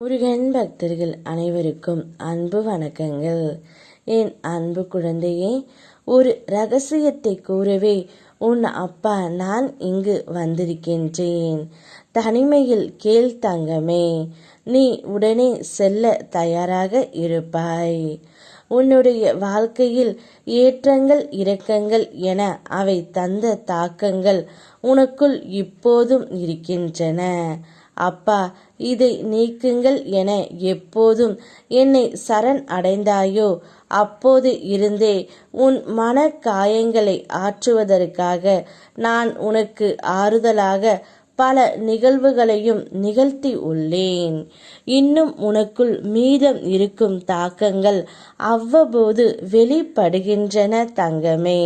முருகன் பக்தர்கள் அனைவருக்கும் அன்பு வணக்கங்கள். என் அன்பு குழந்தையே, ஒரு ரகசியத்தை கூறவே உன் அப்பா நான் இங்கு வந்திருக்கின்றேன். தனிமையில் கேள் தங்கமே, நீ உடனே செல்ல தயாராக இருப்பாய். உன்னுடைய வாழ்க்கையில் ஏற்றங்கள் இரக்கங்கள் என அவை தந்த தாக்கங்கள் உனக்குள் இப்போதும் இருக்கின்றன. அப்பா, இதை நீக்குங்கள் என எப்போதும் என்னை சரண் அடைந்தாயோ அப்போது இருந்தே உன் மன காயங்களை ஆற்றுவதற்காக நான் உனக்கு ஆறுதலாக பல நிகழ்வுகளையும் நிகழ்த்தி உள்ளேன். இன்னும் உனக்குள் மீதம் இருக்கும் தாக்கங்கள் அவ்வப்போது வெளிப்படுகின்றன தங்கமே.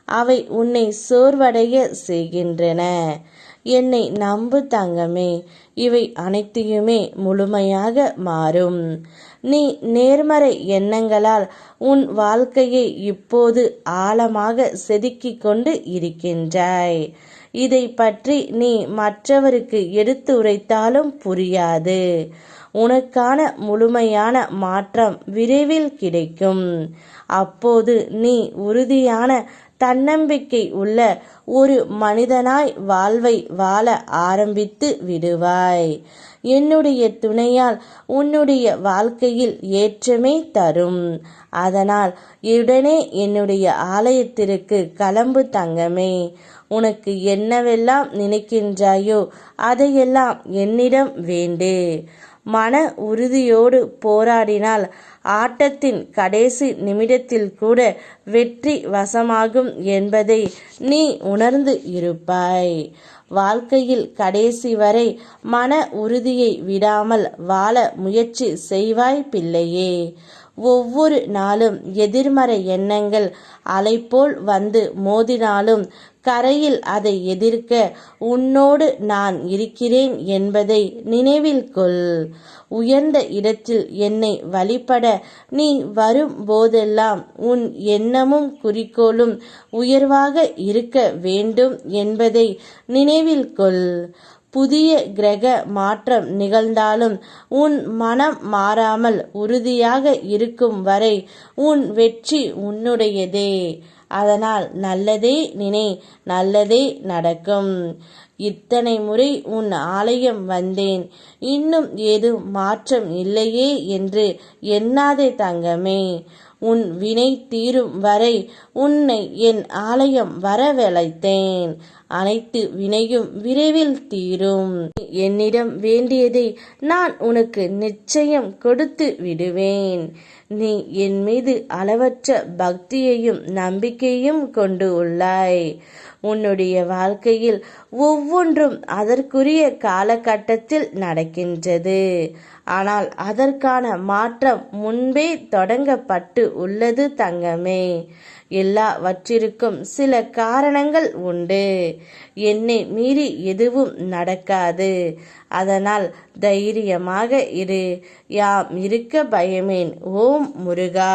அவை உன்னை சோர்வடைய செய்கின்றன. என்னை நம்பு தங்கமே, இவை அனைத்தையுமே முழுமையாக மாறும். நீ நேர்மறை எண்ணங்களால் உன் வாழ்க்கையை இப்போது ஆழமாக செதுக்கிக் கொண்டு இருக்கின்றாய். இதை பற்றி நீ மற்றவருக்கு எடுத்து உரைத்தாலும் புரியாது. உனக்கான முழுமையான மாற்றம் விரைவில் கிடைக்கும். அப்போது நீ உறுதியான தன்னம்பிக்கை உள்ள ஒரு மனிதனாய் வாழ்வை வாழ ஆரம்பித்து விடுவாய். என்னுடைய துணையால் உன்னுடைய வாழ்க்கையில் ஏற்றமே தரும். அதனால் உடனே என்னுடைய ஆலயத்திற்கு கிளம்பு தங்கமே. உனக்கு என்னவெல்லாம் நினைக்கின்றாயோ அதையெல்லாம் என்னிடம் வேண்டு. மன உறுதியோடு போராடினால் ஆட்டத்தின் கடைசி நிமிடத்தில் கூட வெற்றி வசமாகும் என்பதை நீ உணர்ந்து இருப்பாய். வாழ்க்கையில் கடைசி வரை மன உறுதியை விடாமல் வாழ முயற்சி செய்வாய் பிள்ளையே. ஒவ்வொரு நாளும் எதிர்மறை எண்ணங்கள் அலைபோல் வந்து மோதினாலும் கரையில் அதை எதிர்க்க உன்னோடு நான் இருக்கிறேன் என்பதை நினைவில் கொள். உயர்ந்த இடத்தில் என்னை வழிபட நீ வரும் போதெல்லாம் உன் எண்ணமும் குறிக்கோளும் உயர்வாக இருக்க வேண்டும் என்பதை நினைவில் கொள். புதிய கிரக மாற்றம் நிகழ்ந்தாலும் உன் மனம் மாறாமல் உறுதியாக இருக்கும் வரை உன் வெற்றி உன்னுடையதே. அதனால் நல்லதே நினை, நல்லதே நடக்கும். இத்தனை முறை உன் ஆலயம் வந்தேன், இன்னும் ஏதும் மாற்றம் இல்லையே என்று எண்ணாதே தங்கமே. உன் வினை தீரும் வரை உன்னை என் ஆலயம் வரவழைத்தேன். அனைத்து வினையும் விரைவில் தீரும். என்னிடம் வேண்டியதை நான் உனக்கு நிச்சயம் கொடுத்து விடுவேன். நீ என் மீது அளவற்ற பக்தியையும் நம்பிக்கையும் கொண்டு உள்ளாய். உன்னுடைய வாழ்க்கையில் ஒவ்வொன்றும் அதற்குரிய காலகட்டத்தில் நடக்கின்றது. ஆனால் அதற்கான மாற்றம் முன்பே தொடங்கப்பட்டு உள்ளது தங்கமே. எல்லாவற்றிற்கும் சில காரணங்கள் உண்டு. என்னை மீறி எதுவும் நடக்காது. அதனால் தைரியமாக இரு. யாம் இருக்க பயமேன். ஓம் முருகா.